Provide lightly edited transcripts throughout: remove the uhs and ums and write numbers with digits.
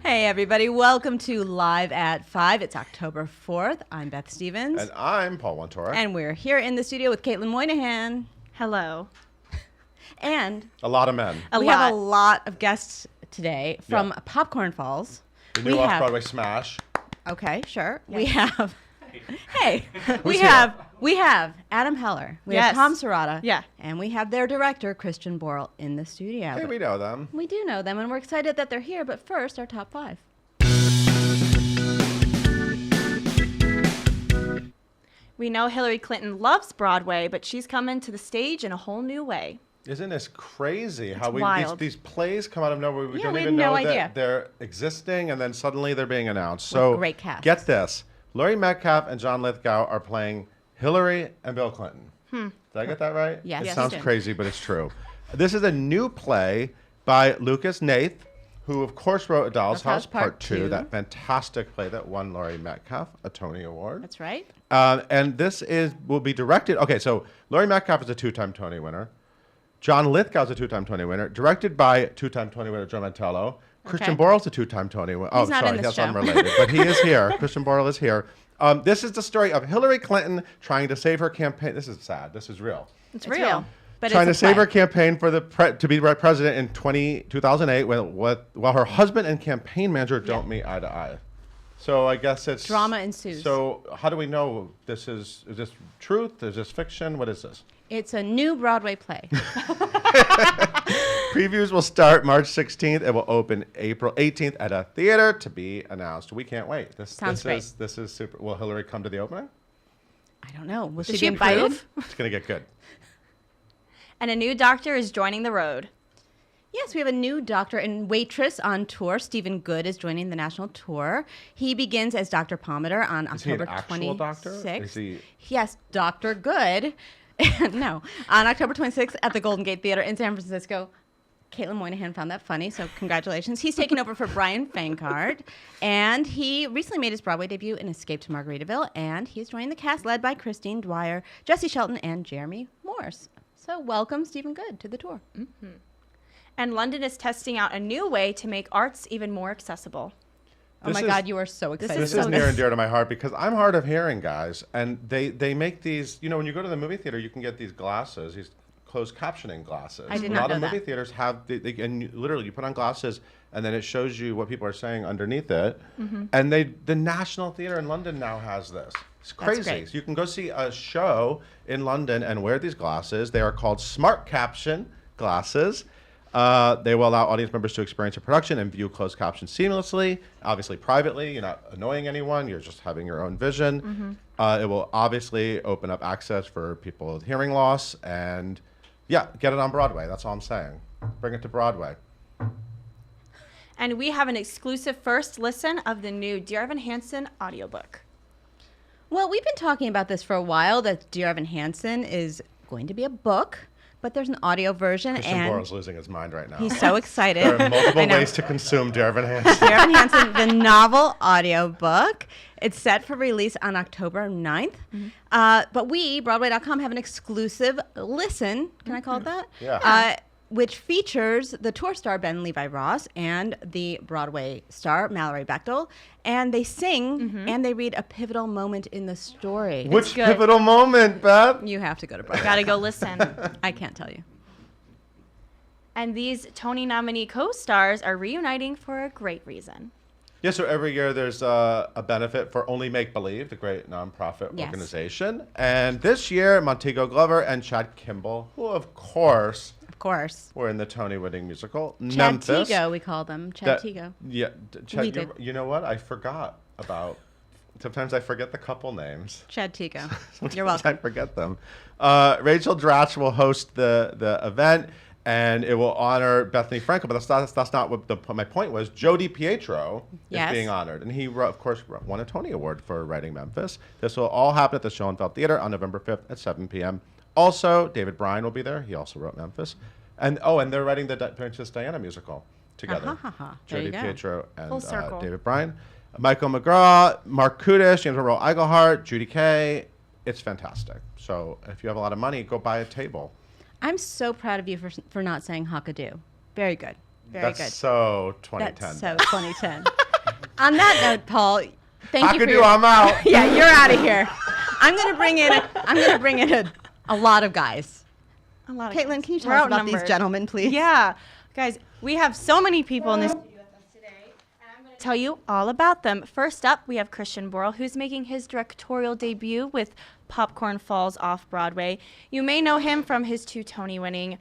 Hey, everybody. Welcome to Live at 5. It's October 4th. I'm Beth Stevens. And I'm Paul Wontora. And we're here in the studio with Caitlin Moynihan. Hello. And a lot of men. We have a lot of guests today from Popcorn Falls. The new off-Broadway smash. Okay, sure. Yes. We have... Hey, we have Adam Heller. We have Tom Souhrada. Yeah. And we have their director, Christian Borle, in the studio. Hey, we know them. We do know them, and we're excited that they're here. But first, our top 5. We know Hillary Clinton loves Broadway, but she's coming to the stage in a whole new way. Isn't this crazy? It's how wild. These plays come out of nowhere. We don't we even had no know idea. that they're existing, and then suddenly they're being announced. With So great casts. Get this. Laurie Metcalf and John Lithgow are playing Hillary and Bill Clinton. Did I get that right? Yes. It Yes, sounds you did. crazy, but it's true. This is a new play by Lucas Nath, who of course wrote A Doll's House Part 2, that fantastic play that won Laurie Metcalf a Tony Award. That's right. And this will be directed. Okay, so Laurie Metcalf is a 2-time Tony winner. John Lithgow is a 2-time Tony winner, directed by 2-time Tony winner Joe Mantello. Christian Borle is a 2-time Tony winner. He's not in this that's show. unrelated, but he is here. Christian Borle is here. This is the story of Hillary Clinton trying to save her campaign. This is sad. This is real. It's real. But Trying to it's a save her play. campaign for to be president in 2008 while her husband and campaign manager don't meet eye to eye. So I guess it's Drama ensues. So how do we know this is this truth? Is this fiction? What is this? It's a new Broadway play. Previews will start March 16th. It will open April 18th at a theater to be announced. We can't wait. Sounds great. This is super. Will Hillary come to the opening? I don't know. Will Did she she be invited? approve? It's gonna get good. And a new doctor is joining the road. Yes, we have a new doctor and waitress on tour. Stephen Good is joining the national tour. He begins as Dr. Palmater on Is he an October actual 26th. doctor? Is he? Yes, Dr. Good. No, on October 26th at the Golden Gate Theater in San Francisco. Caitlin Moynihan found that funny, so congratulations. He's taking over for Brian Fangard, and he recently made his Broadway debut in Escape to Margaritaville, and he is joining the cast led by Christine Dwyer, Jesse Shelton, and Jeremy Morse. So welcome, Stephen Good, to the tour. Mm-hmm. And London is testing out a new way to make arts even more accessible. Oh my God, you are so excited. This about is near and dear to my heart because I'm hard of hearing, guys, and they make these. You know, when you go to the movie theater, you can get these glasses, these closed captioning glasses. I did a not lot know of movie that. theaters have, and literally you put on glasses, and then it shows you what people are saying underneath it. Mm-hmm. And the National Theatre in London now has this. It's That's crazy. great. So you can go see a show in London and wear these glasses. They are called Smart Caption glasses. They will allow audience members to experience a production and view closed captions seamlessly, obviously privately. You're not annoying anyone. You're just having your own vision. It will obviously open up access for people with hearing loss. And yeah, get it on Broadway. That's all I'm saying. Bring it to Broadway. And we have an exclusive first listen of the new Dear Evan Hansen audiobook. Well, we've been talking about this for a while, that Dear Evan Hansen is going to be a book, but there's an audio version. Christian and Borle's losing his mind right now. he's so excited. There are I multiple know. ways to consume Dervin Hansen. Dear Evan Hansen, the novel audiobook. It's set for release on October 9th. But we, Broadway.com, have an exclusive listen. Can I call it that? Yeah. Which features the tour star Ben Levi Ross and the Broadway star Mallory Bechtel. And they sing and they read a pivotal moment in the story. Which good. pivotal moment, Beth? You have to go to Broadway. Gotta go listen. I can't tell you. And these Tony nominee co-stars are reuniting for a great reason. Yeah, so every year there's a benefit for Only Make Believe, the great nonprofit Yes. organization. And this year, Montego Glover and Chad Kimball, who of course Of course. were in the Tony-winning musical Chad Memphis. Tigo, we call them. Chad Tigo. Yeah, Chad, We did. you know what? I forgot about. Sometimes I forget the couple names. Chad Tigo. Sometimes You're welcome. I forget them. Rachel Dratch will host the event, and it will honor Bethany Frankel. But that's not what my point was. Joe DiPietro Yes. is being honored, and he, of course, won a Tony Award for writing Memphis. This will all happen at the Schoenfeld Theater on November 5th at 7 p.m. Also, David Bryan will be there. He also wrote Memphis. And they're writing the Princess Diana musical together. Joe There you go. DiPietro Full and circle. David Bryan. Michael McGraw, Mark Kudish, James Earl Iglehart, Judy Kay. It's fantastic. So if you have a lot of money, go buy a table. I'm so proud of you for not saying Hakadoo. Very good. Very That's good. so 2010. That's so 2010. On that note, Paul, thank you for I'm out. Yeah, you're out of here. I'm gonna bring in a lot of guys. A lot of Caitlin, guys. can you tell We're us about these outnumbered. gentlemen, please? Yeah. Guys, we have so many people in this studio with us today, and I'm going to tell you all about them. First up, we have Christian Borle, who's making his directorial debut with Popcorn Falls off-Broadway. You may know him from his 2 Tony-winning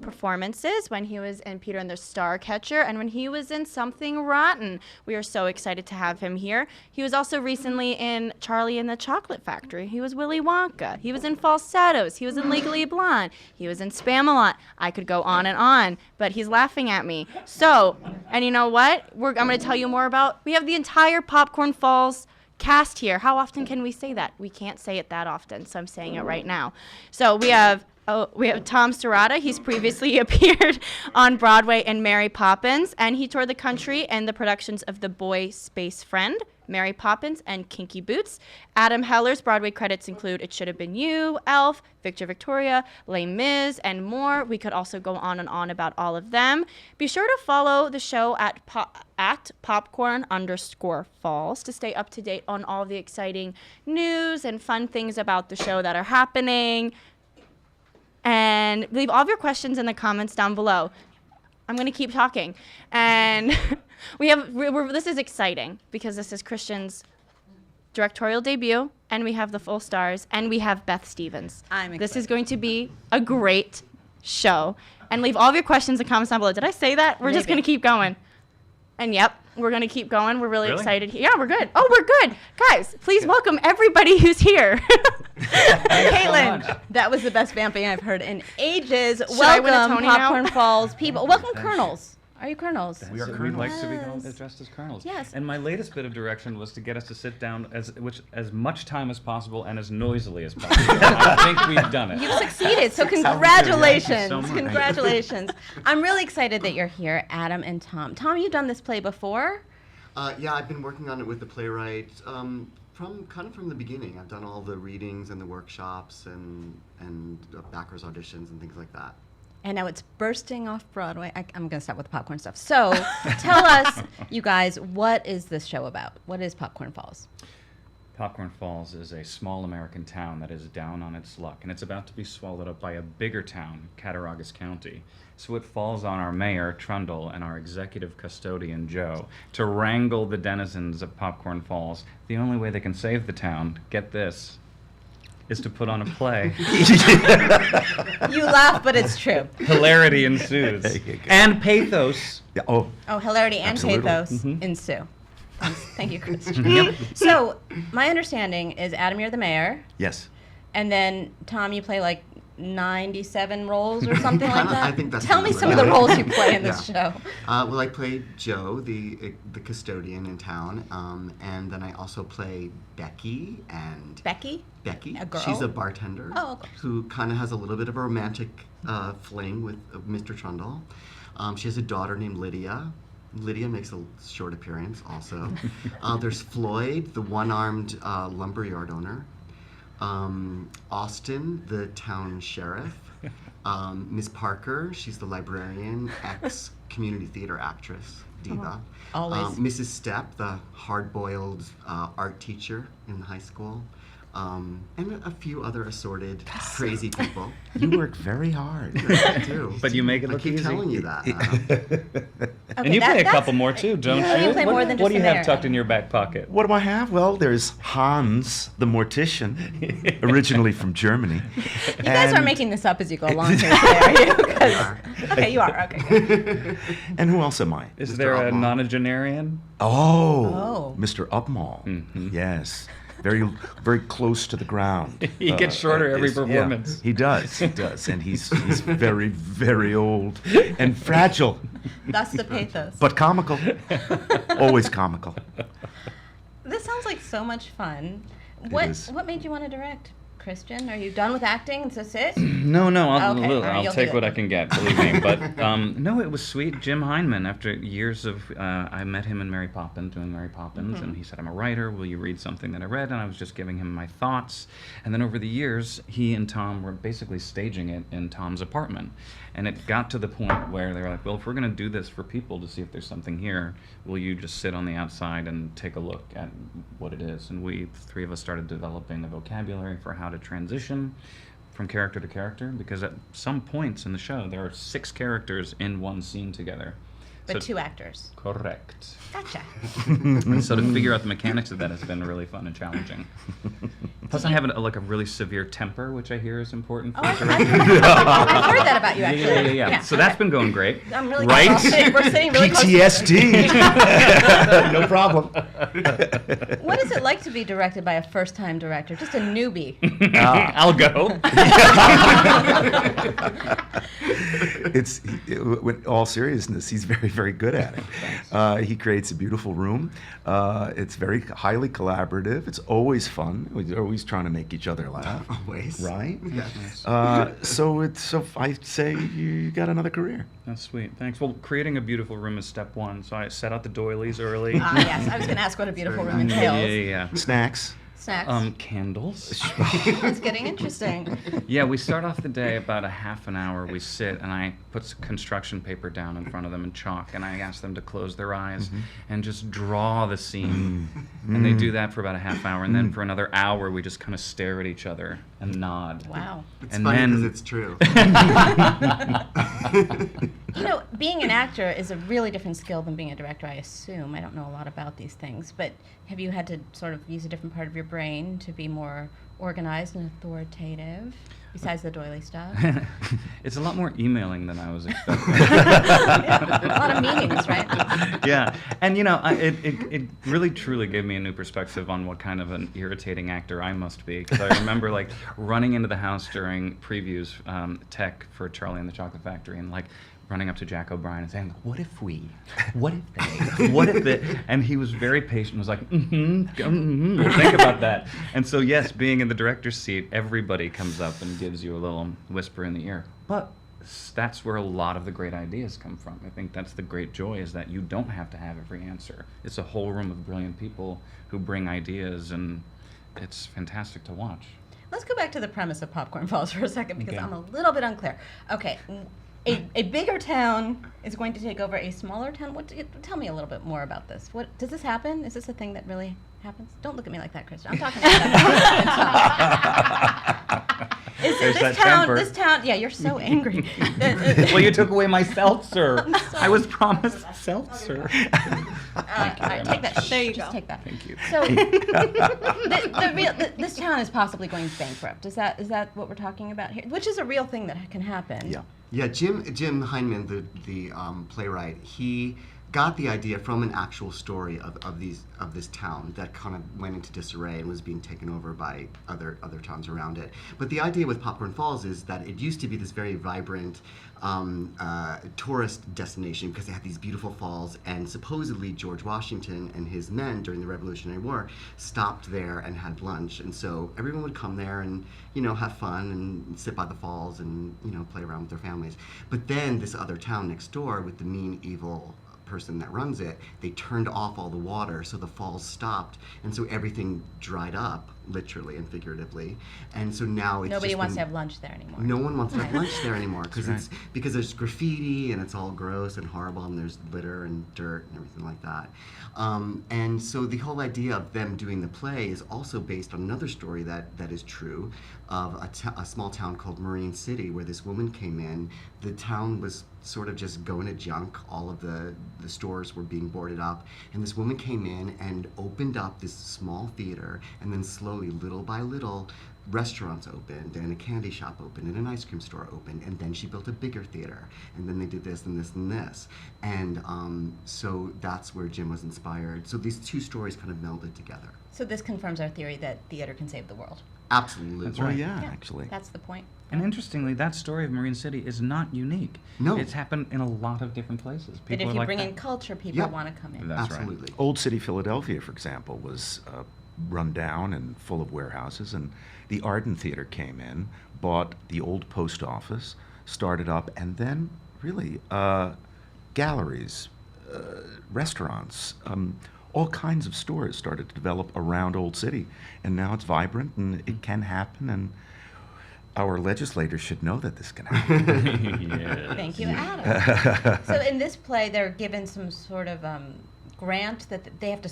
performances when he was in Peter and the Starcatcher and when he was in Something Rotten. We are so excited to have him here. He was also recently in Charlie and the Chocolate Factory. He was Willy Wonka. He was in Falsettos. He was in Legally Blonde. He was in Spamalot. I could go on, but he's laughing at me. So, and you know what? I'm going to tell you more about. We have the entire Popcorn Falls cast here. How often can we say that? We can't say it that often, so I'm saying it right now. So we have Tom Souhrada. He's previously appeared on Broadway in Mary Poppins, and he toured the country in the productions of The Boy Space Friend, Mary Poppins, and Kinky Boots. Adam Heller's Broadway credits include It Should Have Been You, Elf, Victor Victoria, Les Mis, and more. We could also go on and on about all of them. Be sure to follow the show at popcorn_falls to stay up to date on all the exciting news and fun things about the show that are happening. And leave all of your questions in the comments down below. I'm going to keep talking. And this is exciting because this is Christian's directorial debut, and we have the full stars, and we have Beth Stevens. I'm excited. This is going to be a great show. And leave all of your questions in the comments down below. Did I say that? We're just Maybe. going to keep going. And yep, we're going to keep going. We're really excited. Yeah, we're good. Oh, we're good. Guys, please welcome everybody who's here. Caitlin, that was the best vamping I've heard in ages. I win a Welcome, Tony now? Popcorn Falls people. Welcome, Colonels. Are you Colonels? We are We'd like to be Yes. addressed as colonels. Yes. And my latest bit of direction was to get us to sit down as much time as possible and as noisily as possible. I think we've done it. You've succeeded, so Thank you congratulations. so much. Congratulations. I'm really excited that you're here, Adam and Tom. Tom, you've done this play before? Yeah, I've been working on it with the playwright from the beginning. I've done all the readings and the workshops and backers auditions and things like that. And now it's bursting off Broadway. I'm going to stop with the popcorn stuff. So tell us, you guys, what is this show about? What is Popcorn Falls? Popcorn Falls is a small American town that is down on its luck, and it's about to be swallowed up by a bigger town, Cattaraugus County. So it falls on our mayor, Trundle, and our executive custodian, Joe, to wrangle the denizens of Popcorn Falls. The only way they can save the town, get this, is to put on a play. You laugh, but it's true. Hilarity ensues. And pathos. Yeah, oh, Oh, hilarity and Absolutely. pathos ensue. Thank you, Christian. So my understanding is, Adam, you're the mayor, yes. and then Tom, you play like 97 roles or something like that. I think that's Tell the me number. some of the roles you play in this show. Well, I play Joe, the custodian in town, and then I also play Becky and Becky? Becky. A girl? She's a bartender Okay. who kind of has a little bit of a romantic fling with Mr. Trundle. She has a daughter named Lydia. Lydia makes a short appearance also. There's Floyd, the one-armed lumberyard owner. Austin, the town sheriff. Miss Parker, she's the librarian, ex-community theater actress, diva. Always. Mrs. Stepp, the hard-boiled art teacher in high school. And a few other assorted crazy people. You work very hard. I do. But you make it I look keep easy. telling you that. And you play a couple more too, don't Yeah, you? you play more than what just do you the have mayor. tucked in your back pocket? What do I have? Well, there's Hans, the mortician, originally from Germany. You guys aren't making this up as you go along here today, are you? 'Cause- okay, you are. Okay. Good. And who else am I? Is Mr. there a Upmall. nonagenarian? Oh, Oh. Mr. Upmall. Yes. Very, very close to the ground. He gets shorter every yeah, performance. he does. He does. And he's very, very old and fragile, That's the pathos. but comical. Always comical. This sounds like so much fun. is. What made you want to direct, Christian? Are you done with acting? Is this it? No, I'll, Okay, all right, I'll you'll take do what it. I can get, believe me. But no, it was sweet. Jim Heinman, after years of, I met him in Mary Poppins, doing Mary Poppins, and he said, I'm a writer, will you read something that I read? And I was just giving him my thoughts. And then over the years, he and Tom were basically staging it in Tom's apartment. And it got to the point where they were like, well, if we're going to do this for people to see if there's something here, will you just sit on the outside and take a look at what it is? And we, the three of us, started developing the vocabulary for how to transition from character to character, because at some points in the show, there are 6 characters in one scene together. But So- 2 actors. Correct. Gotcha. And so to figure out the mechanics of that has been really fun and challenging. Plus, I have a really severe temper, which I hear is important for I've directing. heard that about you, actually. Yeah. So that's been going great. I'm really Right? glad we're sitting really close to each PTSD. No problem. other. What is it like to be directed by a first-time director, just a newbie? I'll go. With all seriousness, he's very, very good at it. He creates a beautiful room. It's very highly collaborative. It's always fun. We're always trying to make each other laugh. Always. Right? Yes. So I'd say you got another career. That's sweet. Thanks. Well, creating a beautiful room is step 1. So I set out the doilies early. Yes, I was going to ask what a beautiful room Yeah, entails. Snacks. Snacks. Candles. It's getting interesting. Yeah, we start off the day about a half an hour. We sit and I put some construction paper down in front of them in chalk, and I ask them to close their eyes and just draw the scene. And they do that for about a half hour, and then for another hour we just kind of stare at each other and nod. Wow. It's And funny then- because it's true. You know, being an actor is a really different skill than being a director, I assume. I don't know a lot about these things, but have you had to sort of use a different part of your brain to be more organized and authoritative, besides the doily stuff? It's a lot more emailing than I was expecting. A lot of meetings, right? Yeah, and it really truly gave me a new perspective on what kind of an irritating actor I must be, because I remember like running into the house during previews, tech for Charlie and the Chocolate Factory, and like running up to Jack O'Brien and saying, what if they, and he was very patient, was like, we'll think about that. And so yes, being in the director's seat, everybody comes up and gives you a little whisper in the ear. But that's where a lot of the great ideas come from. I think that's the great joy, is that you don't have to have every answer. It's a whole room of brilliant people who bring ideas, and it's fantastic to watch. Let's go back to the premise of Popcorn Falls for a second, because Okay. I'm a little bit unclear. Okay, a bigger town is going to take over a smaller town. Tell me a little bit more about this. What does this happen? Is this a thing that really happens? Don't look at me like that, Christian. I'm talking about Is There's this that town? temper. This town? Yeah, you're so angry. Well, you took away my seltzer. sorry. I was promised seltzer. All right, take that. There you Just go. take that. Thank you. So, this town is possibly going bankrupt. Is that what we're talking about here? Which is a real thing that can happen. Yeah. Yeah, Jim Heinman, the playwright, he got the idea from an actual story of this town that kind of went into disarray and was being taken over by other towns around it. But the idea with Popcorn Falls is that it used to be this very vibrant tourist destination because they had these beautiful falls, and supposedly George Washington and his men during the Revolutionary War stopped there and had lunch, and so everyone would come there and have fun and sit by the falls and play around with their families. But then this other town next door with the mean, evil person that runs it, they turned off all the water, so the falls stopped, and so everything dried up, literally and figuratively. And so now it's Nobody just wants to been- have lunch there anymore. No one wants to have lunch there anymore because That's because there's graffiti and it's all gross and horrible, and there's litter and dirt and everything like that. And so the whole idea of them doing the play is also based on another story that is true, of a small town called Marine City, where this woman came in. The town was sort of just going to junk. All of the stores were being boarded up, and this woman came in and opened up this small theater, and then slowly, little by little, restaurants opened, and a candy shop opened, and an ice cream store opened, and then she built a bigger theater, and then they did this and this and this. And so that's where Jim was inspired. So these two stories kind of melded together. So this confirms our theory that theater can save the world. Absolutely. That's Well, right. yeah, actually. That's the point. And interestingly, that story of Marine City is not unique. No. It's happened in a lot of different places. But if are you like bring that. in culture, people Yep. want to come in. That's right. Absolutely. Old City, Philadelphia, for example, was run down and full of warehouses, and the Arden Theater came in, bought the old post office, started up, and then really galleries, restaurants, all kinds of stores started to develop around Old City, and now it's vibrant and it can happen. And our legislators should know that this can happen. Yes. Thank you, Adam. So in this play, they're given some sort of grant that they have to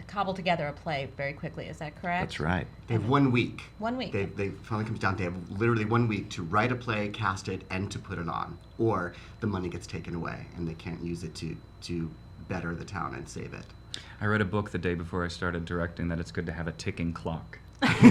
cobble together a play very quickly. Is that correct? That's right. They have 1 week. 1 week. They finally comes down. They have literally 1 week to write a play, cast it, and to put it on, or the money gets taken away and they can't use it to better the town and save it. I read a book the day before I started directing that it's good to have a ticking clock. Really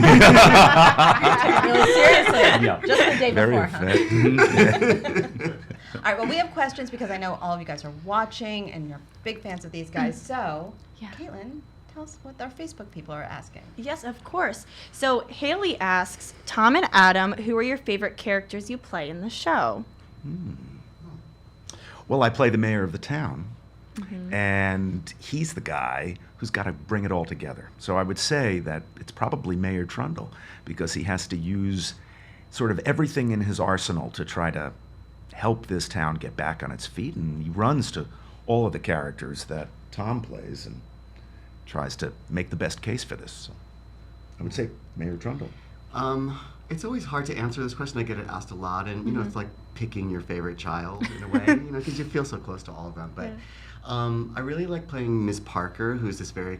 seriously. Yeah. Just the day Very before, huh? effective. All right, well, we have questions because I know all of you guys are watching and you're big fans of these guys. So, Yeah. Caitlin, tell us what our Facebook people are asking. Yes, of course. So Haley asks, Tom and Adam, who are your favorite characters you play in the show? Well, I play the mayor of the town, and he's the guy who's got to bring it all together. So I would say that it's probably Mayor Trundle, because he has to use sort of everything in his arsenal to try to help this town get back on its feet, and he runs to all of the characters that Tom plays and tries to make the best case for this. So I would say Mayor Trundle. It's always hard to answer this question. I get it asked a lot, and you know, it's like picking your favorite child in a way, you know, because you feel so close to all of them. But I really like playing Miss Parker, who's this very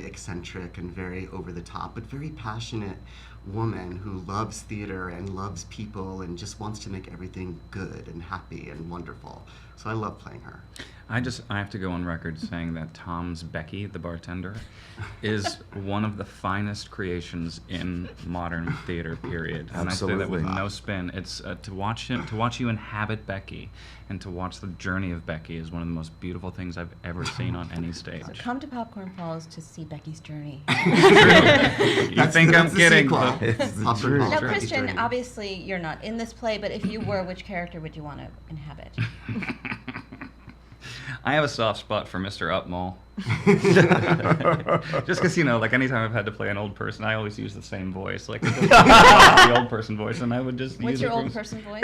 eccentric and very over the top, but very passionate woman who loves theater and loves people and just wants to make everything good and happy and wonderful. So I love playing her. I have to go on record saying that Tom's Becky, the bartender, is one of the finest creations in modern theater, period. And I say that with Absolutely. no spin. It's to watch you inhabit Becky, and to watch the journey of Becky is one of the most beautiful things I've ever seen on any stage. So come to Popcorn Falls to see Becky's journey. You think I'm the kidding? sequel. It's the Popcorn truth. Falls, Now, Becky's Christian, Journey. obviously you're not in this play, but if you were, which character would you want to inhabit? I have a soft spot for Mr. Upmall. Just because, you know, like anytime I've had to play an old person, I always use the same voice. Like, the old person voice, and I would just What's use your it old for- person voice?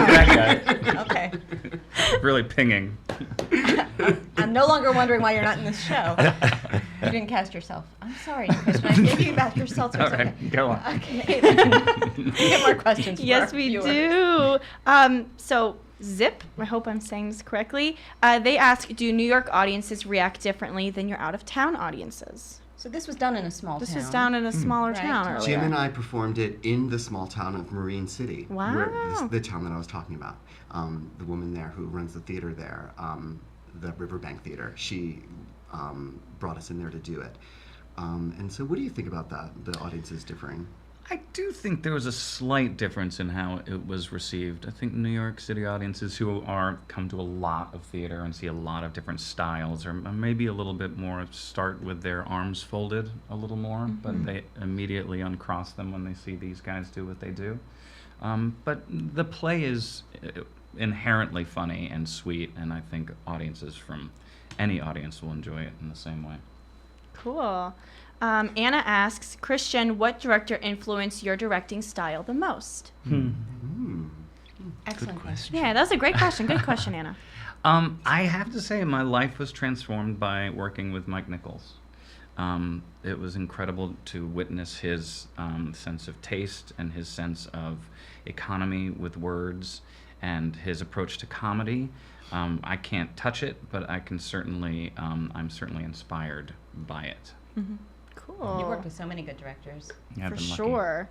That guy. Okay. Really pinging. I'm no longer wondering why you're not in this show. You didn't cast yourself. I'm sorry, Christian. I gave you back your seltzer. All right, go on. Okay. We have more questions. For Yes, our we viewers. do. So Zip, I hope I'm saying this correctly. They ask, do New York audiences react differently than your out-of-town audiences? So this was done in a small This town. was down in a smaller Right. town earlier. Jim and I performed it in the small town of Marine City. Where Wow. the town that I was talking about. The woman there who runs the theater there, the Riverbank Theater, she brought us in there to do it. And so what do you think about that, the audiences differing? I do think there was a slight difference in how it was received. I think New York City audiences who come to a lot of theater and see a lot of different styles are maybe a little bit more start with their arms folded a little more, but they immediately uncross them when they see these guys do what they do. But the play is inherently funny and sweet, and I think audiences from any audience will enjoy it in the same way. Cool. Anna asks, Christian, what director influenced your directing style the most? Excellent question. Yeah, that was a great question. Good question, Anna. I have to say my life was transformed by working with Mike Nichols. It was incredible to witness his sense of taste and his sense of economy with words and his approach to comedy. I can't touch it, but I can certainly, I'm certainly inspired by it. Cool. You worked with so many good directors. I've For been lucky. sure.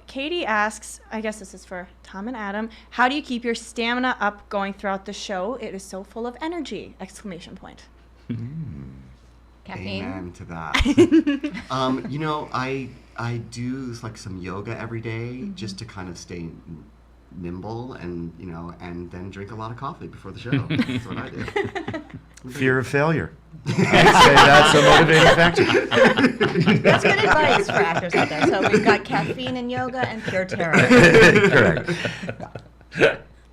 Katie asks, I guess this is for Tom and Adam, how do you keep your stamina up going throughout the show? It is so full of energy! Exclamation point. Caffeine. Amen to that. You know, I do like some yoga every day just to kind of stay nimble and, you know, and then drink a lot of coffee before the show. That's what I do. Fear of failure. I'd say that's a motivating factor. That's good advice for actors out there. So we've got caffeine and yoga and pure terror. Correct.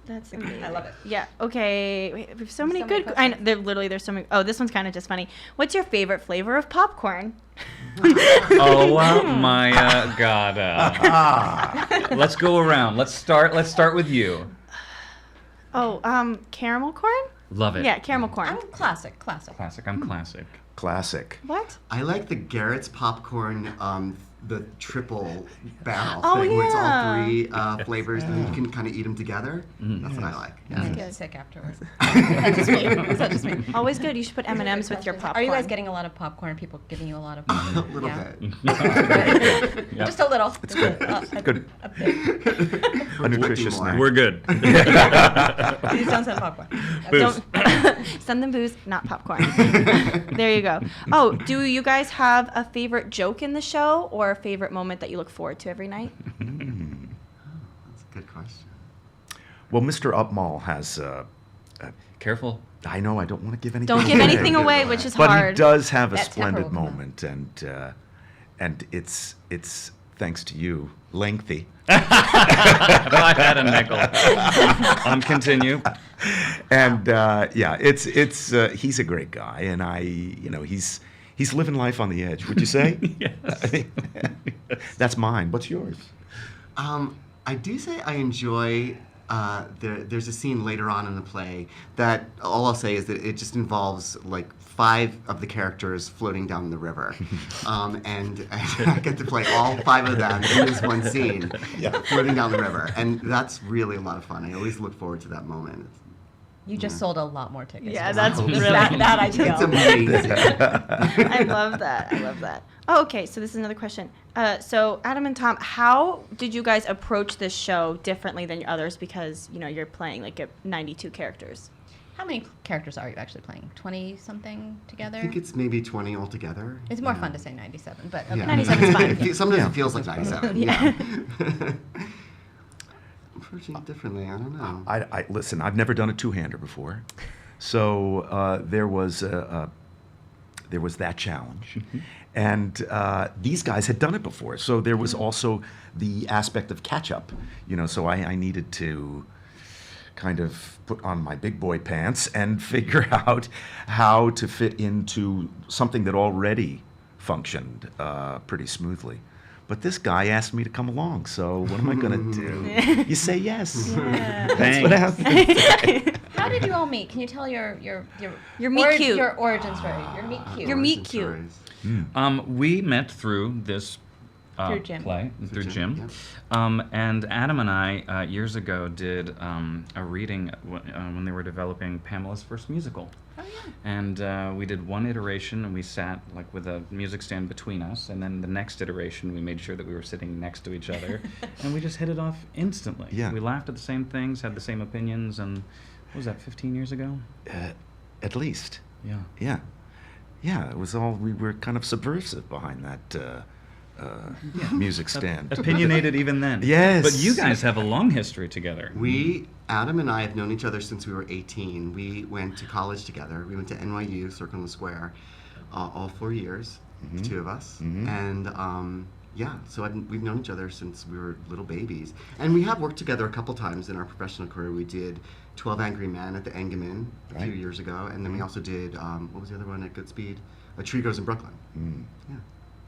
That's amazing. I love it. Yeah. Okay. We have so many so many good. There's so many. Oh, this one's kind of just funny. What's your favorite flavor of popcorn? Oh my God! Let's go around. Let's start with you. Oh, caramel corn. Love it. Yeah, caramel corn. I'm classic. Classic. I'm classic. Classic. What? I like the Garrett's popcorn the triple barrel Oh, thing, where it's all yeah. 3 flavors, and you can kind of eat them together. That's what I like. I Yeah. get sick afterwards. That's just me. That's just me. Always good. You should put M&Ms with your popcorn. Are you guys getting a lot of popcorn? People giving you a lot of A little Yeah. bit. Yep. Just a little. It's good. Good. A bit. A nutritious more. snack. We're good. Please don't send popcorn. Booze. Don't send them booze, not popcorn. There you go. Oh, do you guys have a favorite joke in the show or a favorite moment that you look forward to every night? That's a good question. Well, Mr. Upmall has. Careful. I know I don't want to give anything. Don't give anything away, which is But hard. he does have a That temper splendid will come out. moment, and it's thanks to you, lengthy. I had a nickel. Continue. And yeah, it's he's a great guy, and he's living life on the edge. Would you say? Yes. That's mine. What's yours? I do say I enjoy. There's a scene later on in the play that all I'll say is that it just involves like 5 of the characters floating down the river, and I get to play all 5 of them in this one scene, floating down the river, and that's really a lot of fun. I always look forward to that moment. You just sold a lot more tickets. Yeah, for that's that. really that idea. It's amazing. I love that. I love that. Oh, okay. So this is another question. So Adam and Tom, how did you guys approach this show differently than others? Because you're playing like 92 characters. How many characters are you actually playing? 20 something together? I think it's maybe 20 altogether. It's more Yeah. fun to say 97, but okay. Yeah. 97 is fine. Sometimes Yeah. it feels like 97. Yeah. Yeah. Approaching it differently, I don't know. I listen. I've never done a two-hander before, so there was that challenge, and these guys had done it before. So there was also the aspect of catch-up. So I needed to kind of put on my big boy pants and figure out how to fit into something that already functioned pretty smoothly. But this guy asked me to come along, so what am I going to do? You say yes. That's what happens. How did you all meet? Can you tell your meet cute. Your origin story? Your meet cute. Your meet Origin cute. stories. We met through this Through Jim. play, through Jim. Jim, And Adam and I, years ago, did a reading when they were developing Pamela's first musical. Oh, yeah. And we did one iteration, and we sat like with a music stand between us. And then the next iteration, we made sure that we were sitting next to each other, and we just hit it off instantly. Yeah. We laughed at the same things, had the same opinions, and what was that, 15 years ago? At least. Yeah. Yeah. Yeah, it was all, we were kind of subversive behind that music stand. Opinionated even then. Yes. But you guys have a long history together. Adam and I have known each other since we were 18. We went to college together. We went to NYU, Circle in the Square, all 4 years, the 2 of us. And so we've known each other since we were little babies. And we have worked together a couple times in our professional career. We did 12 Angry Men at the Engelman a few years ago. And then we also did, what was the other one at Goodspeed? A Tree Grows in Brooklyn. Yeah.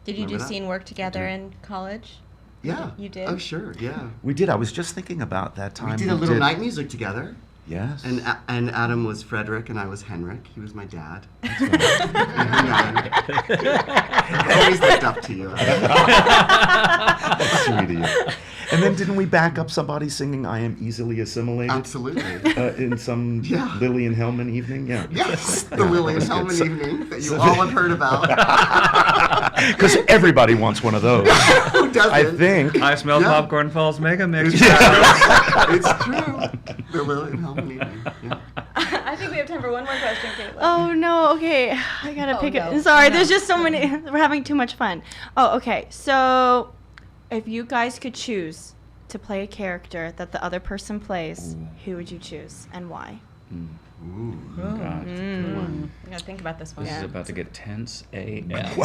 Did you do Remember that? scene work together in college? Yeah. You did? Oh, sure, yeah. We did. I was just thinking about that time. We did a little night music together. Yes. And Adam was Frederick and I was Henrik. He was my dad. I always looked up to you. That's sweet of you. And then didn't we back up somebody singing "I Am Easily Assimilated" Absolutely. in some Yeah. Lillian Hellman evening? Yeah. Yes, the William Hellman evening that you all have heard about. Because everybody wants one of those. Who doesn't? I think. I smell Yeah. Popcorn Falls Mega Mix. It's true. The William Hellman evening. Yeah. I think we have time for one more question, Caitlin. Oh no, okay. I gotta pick no. it. Sorry, No. there's just so many. We're having too much fun. Oh, okay. So, if you guys could choose to play a character that the other person plays, who would you choose and why? Ooh. God. I gotta think about this one. This is about to get tense AF.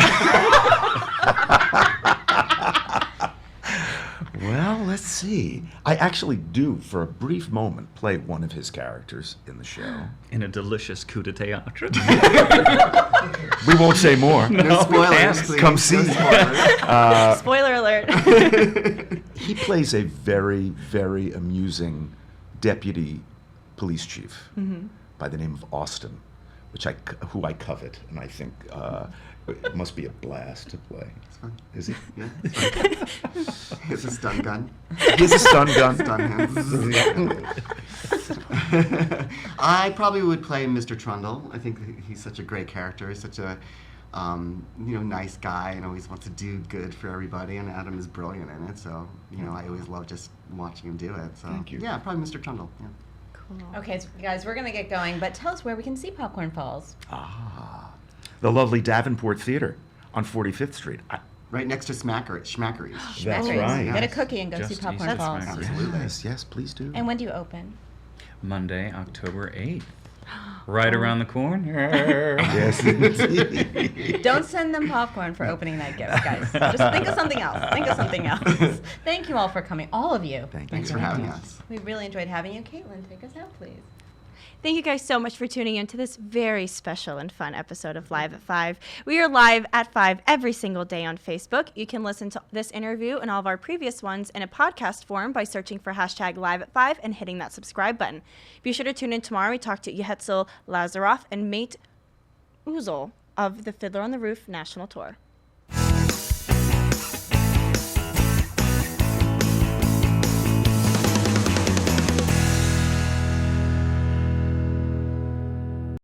Well, let's see. I actually do, for a brief moment, play one of his characters in the show. In a delicious coup de théâtre. We won't say more. No spoilers, please. Come see. No spoilers. Spoiler alert. He plays a very, very amusing deputy police chief by the name of Austin, who I covet, and I think it must be a blast to play. It's fun. Is it? Yeah, it's fun. It's a stun gun. He's a stun gun. Stun him. I probably would play Mr. Trundle. I think he's such a great character. He's such a nice guy and always wants to do good for everybody. And Adam is brilliant in it. So I always love just watching him do it. So Thank you. yeah, probably Mr. Trundle. Yeah. Okay, so guys, we're going to get going, but tell us where we can see Popcorn Falls. The lovely Davenport Theater on 45th Street. Right next to Schmackery's. That's right. Get a cookie and go Just see Popcorn east of Falls. Smack. Absolutely. Yes, please do. And when do you open? Monday, October 8th. Right around the corner. Yes, indeed. Don't send them popcorn for opening night gifts, guys. Just think of something else. Think of something else. Thank you all for coming, all of you. Thanks for having us. We really enjoyed having you. Caitlin, take us out, please. Thank you guys so much for tuning in to this very special and fun episode of Live at 5. We are live at 5 every single day on Facebook. You can listen to this interview and all of our previous ones in a podcast form by searching for hashtag Live at 5 and hitting that subscribe button. Be sure to tune in tomorrow. We talk to Yehetzel Lazaroff and Mate Uzel of the Fiddler on the Roof National Tour.